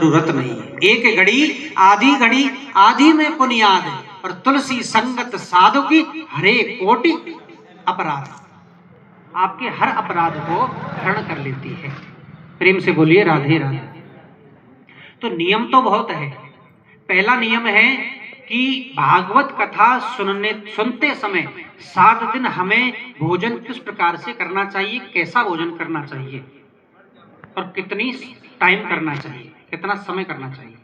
जरूरत नहीं है। एक घड़ी आधी में पुनियाद, और तुलसी संगत साधु की हरे कोटि अपराध। आपके हर अपराध को हरण कर लेती है। प्रेम से बोलिए राधे राधे। तो नियम तो बहुत है। पहला नियम है कि भागवत कथा सुनते समय 7 दिन हमें भोजन किस प्रकार से करना चाहिए, कैसा भोजन करना चाहिए और कितनी टाइम करना चाहिए, कितना समय करना चाहिए।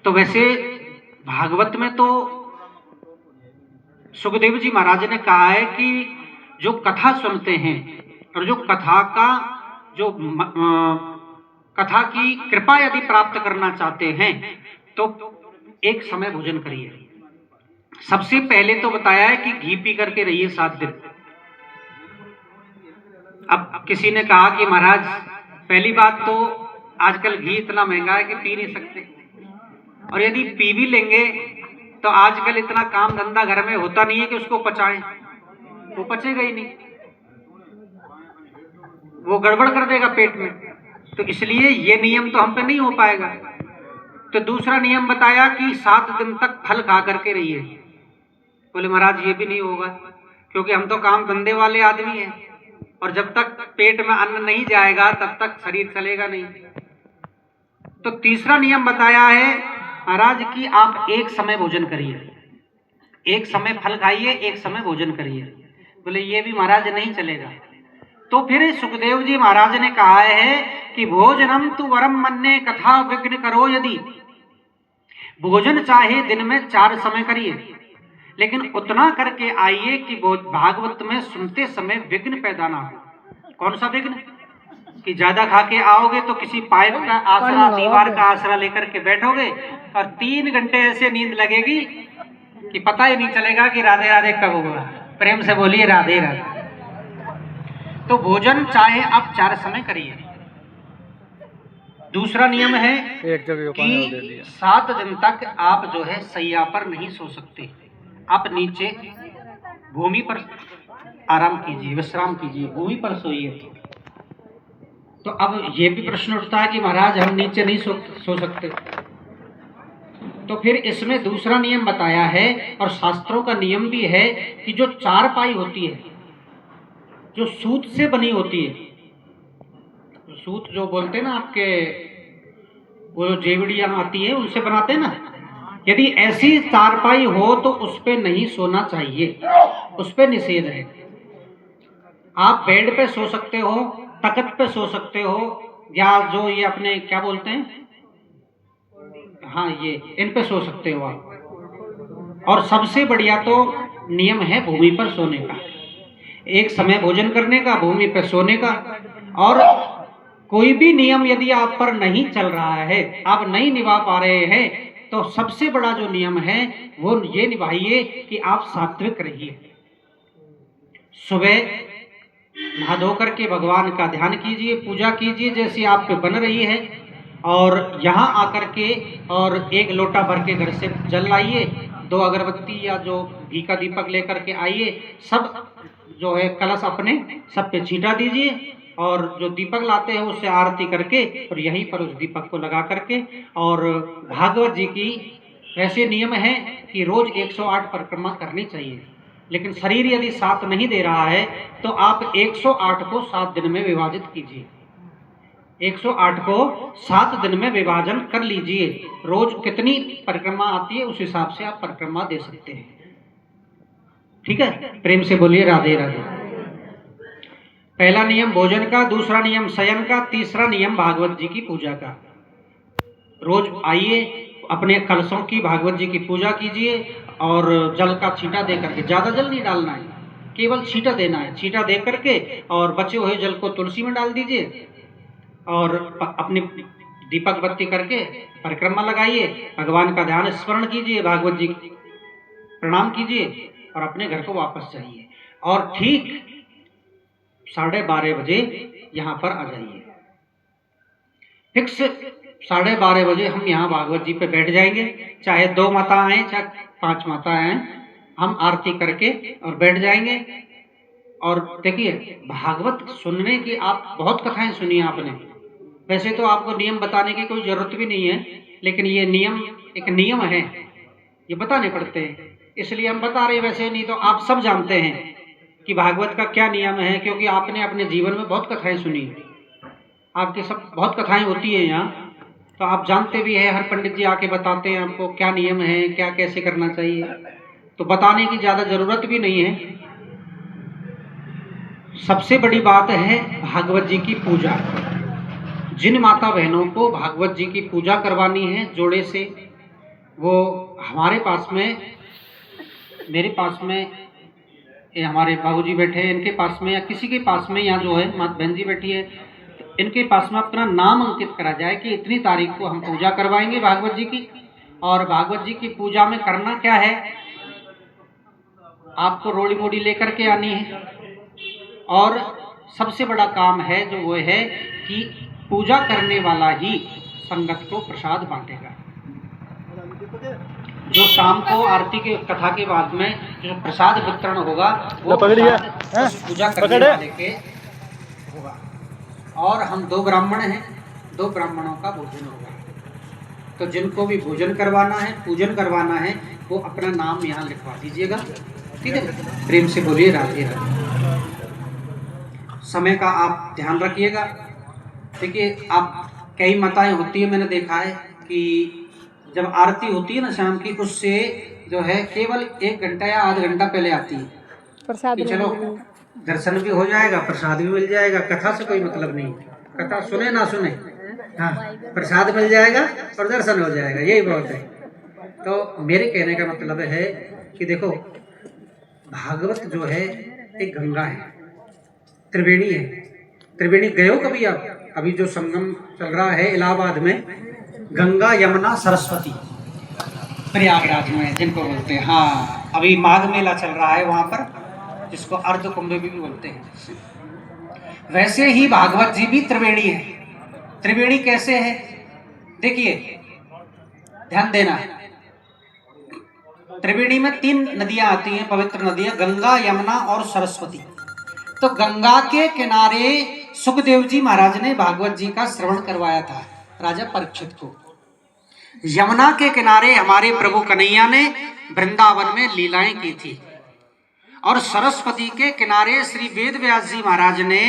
तो वैसे भागवत में तो सुखदेव जी महाराज ने कहा है कि जो कथा सुनते हैं और जो कथा की कृपा यदि प्राप्त करना चाहते हैं तो एक समय भोजन करिए। सबसे पहले तो बताया है कि घी पी करके रहिए 7 दिन। अब किसी ने कहा कि महाराज पहली बात तो आजकल घी इतना महंगा है कि पी नहीं सकते, और यदि पी भी लेंगे तो आजकल इतना काम धंधा घर में होता नहीं है कि उसको पचाएं, वो पचेगा ही नहीं, वो गड़बड़ कर देगा पेट में। तो इसलिए ये नियम तो हम पे नहीं हो पाएगा। तो दूसरा नियम बताया कि 7 दिन तक फल खा करके रहिए। बोले महाराज ये भी नहीं होगा, क्योंकि हम तो काम धंधे वाले आदमी हैं, और जब तक पेट में अन्न नहीं जाएगा तब तक शरीर चलेगा नहीं। तो तीसरा नियम बताया है महाराज कि आप एक समय भोजन करिए, एक समय फल खाइए, एक समय भोजन करिए। बोले ये भी महाराज नहीं चलेगा। तो फिर सुखदेव जी महाराज ने कहा है कि भोजनम तु वरम मन्ये कथा विघ्न करो यदि। भोजन चाहे दिन में 4 समय करिए, लेकिन उतना करके आइए कि भागवत में सुनते समय विघ्न पैदा ना हो। कौन सा विघ्न? कि ज्यादा खा के आओगे तो किसी पाइप का आसरा, दीवार का आसरा लेकर के बैठोगे और 3 घंटे ऐसे नींद लगेगी कि पता ही नहीं चलेगा कि राधे राधे कब हुआ। प्रेम से बोलिए राधे राधे। तो भोजन चाहे आप 4 समय करिए। दूसरा नियम है कि 7 दिन तक आप जो है सैया पर नहीं सो सकते, आप नीचे भूमि पर आराम कीजिए, विश्राम कीजिए, भूमि पर सोइए। तो अब ये भी प्रश्न उठता है कि महाराज हम नीचे नहीं सो सकते। तो फिर इसमें दूसरा नियम बताया है, और शास्त्रों का नियम भी है कि जो चारपाई होती है, जो सूत से बनी होती है, सूत जो बोलते हैं ना आपके, वो जेवड़ियां आती है उनसे बनाते हैं ना, यदि ऐसी चारपाई हो तो उस पे नहीं सोना चाहिए, उस पे निषेध है। आप बेड पे सो सकते हो, तख्त पे सो सकते हो, या जो ये अपने क्या बोलते हैं, हाँ ये इन पे सो सकते हो आप। और सबसे बढ़िया तो नियम है भूमि पर सोने का, एक समय भोजन करने का, भूमि पर सोने का। और कोई भी नियम यदि आप पर नहीं चल रहा है, आप नहीं निभा पा रहे हैं, तो सबसे बड़ा जो नियम है वो ये निभाइए कि आप सात्विक रहिए। सुबह नहा धो करके भगवान का ध्यान कीजिए, पूजा कीजिए जैसी आप पे बन रही है, और यहाँ आकर के और 1 लोटा भर के घर से जल लाइए, 2 अगरबत्ती या जो घी का दीपक लेकर के आइए, सब जो है कलश अपने सब पे छींटा दीजिए, और जो दीपक लाते हैं उससे आरती करके और यहीं पर उस दीपक को लगा करके। और भागवत जी की वैसे नियम है कि रोज 108 परिक्रमा करनी चाहिए, लेकिन शरीर यदि साथ नहीं दे रहा है तो आप 108 को 7 दिन में विभाजित कीजिए, 108 को 7 दिन में विभाजन कर लीजिए। रोज कितनी परिक्रमा आती है उस हिसाब से आप परिक्रमा दे सकते हैं। ठीक है, प्रेम से बोलिए राधे राधे। पहला नियम भोजन का, दूसरा नियम शयन का, तीसरा नियम भागवत जी की पूजा का। रोज आइए, अपने कलशों की भागवत जी की पूजा कीजिए, और जल का छींटा दे करके, ज्यादा जल नहीं डालना है, केवल छींटा देना है। छींटा दे करके और बचे हुए जल को तुलसी में डाल दीजिए, और अपनी दीपक बत्ती करके परिक्रमा लगाइए, भगवान का ध्यान स्मरण कीजिए, भागवत जी प्रणाम कीजिए, और अपने घर को वापस जाइए। और ठीक 12:30 बजे यहाँ पर आ जाइए। फिक्स 12:30 बजे हम यहाँ भागवत जी पे बैठ जाएंगे, चाहे 2 माता आए चाहे 5 माता आए, हम आरती करके और बैठ जाएंगे। और देखिए भागवत सुनने की, आप बहुत कथाएं सुनी आपने, वैसे तो आपको नियम बताने की कोई जरूरत भी नहीं है, लेकिन ये नियम एक नियम है, ये बताने पड़ते हैं, इसलिए हम बता रहे हैं। वैसे नहीं तो आप सब जानते हैं कि भागवत का क्या नियम है, क्योंकि आपने अपने जीवन में बहुत कथाएं सुनी, आपकी सब बहुत कथाएं होती हैं यहाँ, तो आप जानते भी हैं। हर पंडित जी आके बताते हैं आपको क्या नियम है, क्या कैसे करना चाहिए, तो बताने की ज़्यादा ज़रूरत भी नहीं है। सबसे बड़ी बात है भागवत जी की पूजा। जिन माता बहनों को भागवत जी की पूजा करवानी है जोड़े से, वो हमारे पास में, मेरे पास में, ये हमारे बाबूजी बैठे हैं, इनके पास में या किसी के पास में, यहाँ जो है माता बहन जी बैठी है, इनके पास में अपना नाम अंकित करा जाए कि इतनी तारीख को हम पूजा करवाएंगे भागवत जी की। और भागवत जी की पूजा में करना क्या है, आपको रोड़ी मोड़ी लेकर के आनी है, और सबसे बड़ा काम है जो वो है कि पूजा करने वाला ही संगत को प्रसाद बांटेगा। जो शाम को आरती के कथा के बाद में जो प्रसाद वितरण होगा वो पूजा करने वाले के होगा। और हम 2 ब्राह्मण हैं, 2 ब्राह्मणों का भोजन होगा। तो जिनको भी भोजन करवाना है, पूजन करवाना है, वो अपना नाम यहाँ लिखवा दीजिएगा, ठीक है। प्रेम से बोलिए राधे राधे। समय का आप ध्यान रखिएगा। देखिए, आप कई माताएं होती है, मैंने देखा है कि जब आरती होती है ना शाम की, उससे जो है केवल 1 घंटा या आधा घंटा पहले आती है कि चलो दर्शन भी हो जाएगा, प्रसाद भी मिल जाएगा। कथा से कोई मतलब नहीं, कथा सुने ना सुने, हाँ, प्रसाद मिल जाएगा और दर्शन हो जाएगा, यही बहुत है। तो मेरे कहने का मतलब है कि देखो, भागवत जो है एक गंगा है, त्रिवेणी है। त्रिवेणी गए हो कभी आप? अभी जो संगम चल रहा है इलाहाबाद में, गंगा यमुना सरस्वती, प्रयागराज में जिनको बोलते हैं, हाँ, अभी माघ मेला चल रहा है वहां पर, जिसको अर्ध कुंभ भी बोलते हैं। वैसे ही भागवत जी भी त्रिवेणी है। त्रिवेणी कैसे है, देखिए ध्यान देना। त्रिवेणी में 3 नदियां आती हैं, पवित्र नदियां, गंगा, यमुना और सरस्वती। तो गंगा के किनारे सुखदेव जी महाराज ने भागवत जी का श्रवण करवाया था राजा परीक्षित को। यमुना के किनारे हमारे प्रभु कन्हैया ने वृंदावन में लीलाएं की थी, और सरस्वती के किनारे श्री वेद व्यास जी महाराज ने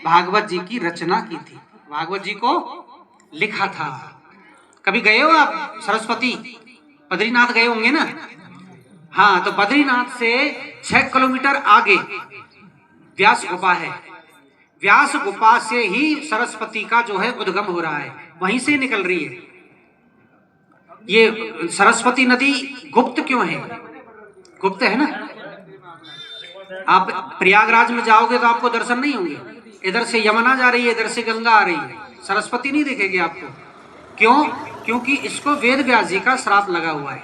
भागवत जी की रचना की थी, भागवत जी को लिखा था। कभी गए हो आप सरस्वती? बद्रीनाथ गए होंगे ना? हाँ, तो बद्रीनाथ से 6 किलोमीटर आगे व्यास गुफा है। व्यास गुफा से ही सरस्वती का जो है उद्गम हो रहा है, वहीं से निकल रही है। ये सरस्वती नदी गुप्त क्यों है? गुप्त है ना। आप प्रयागराज में जाओगे तो आपको दर्शन नहीं होंगे, इधर से यमुना जा रही है, इधर से गंगा आ रही है, सरस्वती नहीं दिखेगी आपको। क्यों? क्योंकि इसको वेद व्यास जी का श्राप लगा हुआ है।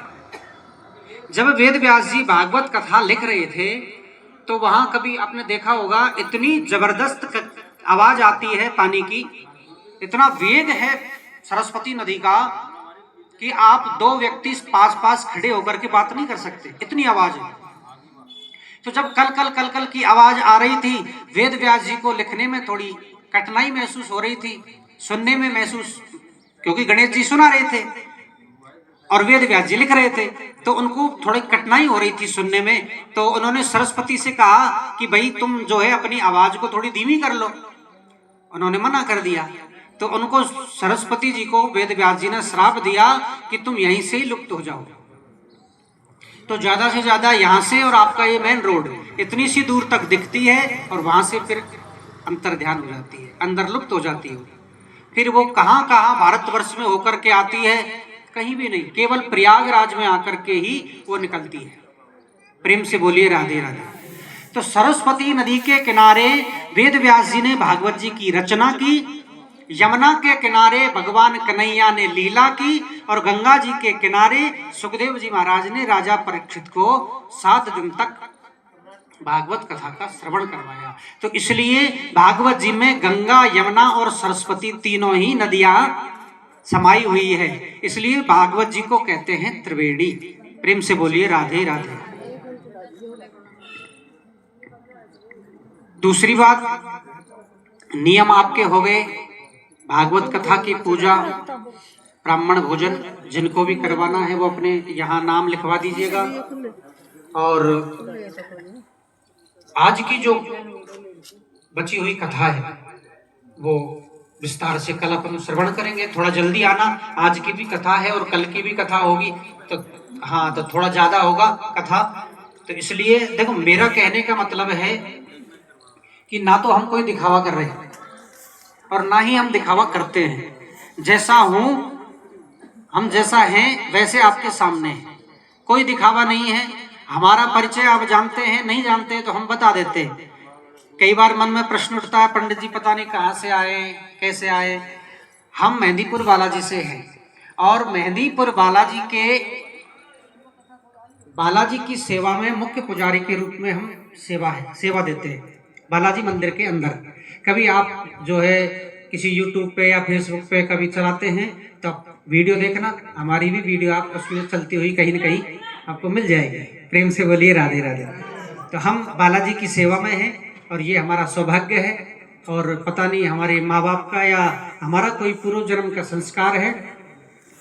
जब वेद व्यास जी भागवत कथा लिख रहे थे तो वहां कभी आपने देखा होगा, इतनी जबरदस्त आवाज आती है पानी की, इतना वेग है सरस्वती नदी का कि आप 2 व्यक्ति पास पास खड़े होकर के बात नहीं कर सकते, इतनी आवाज है। तो जब कल कल कल कल की आवाज आ रही थी, वेद व्यास जी को लिखने में थोड़ी कठिनाई महसूस हो रही थी, सुनने में महसूस, क्योंकि गणेश जी सुना रहे थे और वेद व्यास जी लिख रहे थे, तो उनको थोड़ी कठिनाई हो रही थी सुनने में। तो उन्होंने सरस्वती से कहा कि भाई तुम जो है अपनी आवाज को थोड़ी धीमी कर लो। उन्होंने मना कर दिया, तो उनको सरस्वती जी को वेद व्यास जी ने श्राप दिया कि तुम यहीं से ही लुप्त हो जाओ। तो ज्यादा से ज्यादा यहाँ से और आपका ये मेन रोड इतनी सी दूर तक दिखती है, और वहां से फिर अंतर ध्यान हो जाती है, अंदर लुप्त हो जाती है। फिर वो कहाँ कहाँ भारतवर्ष में होकर के आती है, कहीं भी नहीं, केवल प्रयागराज में आकर के ही वो निकलती है। प्रेम से बोलिए राधे राधे। तो सरस्वती नदी के किनारे वेद व्यास जी ने भागवत जी की रचना की, यमुना के किनारे भगवान कन्हैया ने लीला की, और गंगा जी के किनारे सुखदेव जी महाराज ने राजा परीक्षित को 7 दिन तक भागवत कथा का श्रवण करवाया। तो इसलिए भागवत जी में गंगा, यमुना और सरस्वती तीनों ही नदियां समाई हुई है, इसलिए भागवत जी को कहते हैं त्रिवेणी। प्रेम से बोलिए राधे राधे। दूसरी बात, नियम आपके हो गए भागवत कथा की पूजा, ब्राह्मण भोजन जिनको भी करवाना है वो अपने यहाँ नाम लिखवा दीजिएगा। और आज की जो बची हुई कथा है वो विस्तार से कल अपन श्रवण करेंगे। थोड़ा जल्दी आना, आज की भी कथा है और कल की भी कथा होगी, तो हाँ तो थोड़ा ज्यादा होगा कथा। तो इसलिए देखो, मेरा कहने का मतलब है कि ना तो हम कोई दिखावा कर रहे हैं और ना ही हम दिखावा करते हैं। जैसा हूं, हम जैसा हैं वैसे आपके सामने है, कोई दिखावा नहीं है। हमारा परिचय आप जानते हैं, नहीं जानते तो हम बता देते हैं। कई बार मन में प्रश्न उठता है, पंडित जी पता नहीं कहाँ से आए, कैसे आए। हम मेहंदीपुर बालाजी से हैं और मेहंदीपुर बालाजी की सेवा में मुख्य पुजारी के रूप में हम सेवा देते हैं बालाजी मंदिर के अंदर। कभी आप जो है किसी यूट्यूब पे या फेसबुक पे कभी चलाते हैं तो वीडियो देखना, हमारी भी वीडियो आप उसमें चलती हुई कहीं न कहीं आपको मिल जाएगी। प्रेम से बोलिए राधे राधे। तो हम बालाजी की सेवा में हैं और ये हमारा सौभाग्य है, और पता नहीं हमारे माँ बाप का या हमारा कोई पूर्व जन्म का संस्कार है,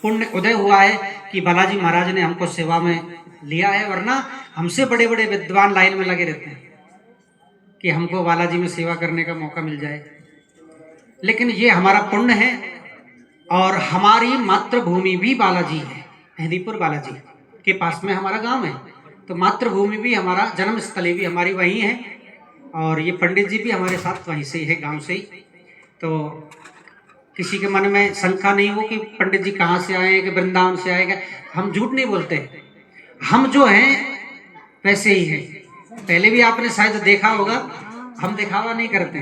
पुण्य उदय हुआ है कि बालाजी महाराज ने हमको सेवा में लिया है। वरना हमसे बड़े बड़े विद्वान लाइन में लगे रहते हैं कि हमको बालाजी में सेवा करने का मौका मिल जाए, लेकिन ये हमारा पुण्य है। और हमारी मातृभूमि भी बालाजी है, मेहंदीपुर बालाजी के पास में हमारा गांव है, तो मातृभूमि भी हमारा, जन्म स्थली भी हमारी वहीं है। और ये पंडित जी भी हमारे साथ वहीं से ही है, गांव से ही। तो किसी के मन में शंका नहीं हो कि पंडित जी कहाँ से आए, कि वृंदावन से आएगा। हम झूठ नहीं बोलते, हम जो हैं वैसे ही हैं। पहले भी आपने शायद देखा होगा, हम दिखावा नहीं करते।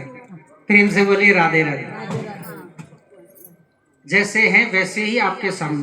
प्रेम से बोलिए राधे राधे। जैसे हैं वैसे ही आपके सामने।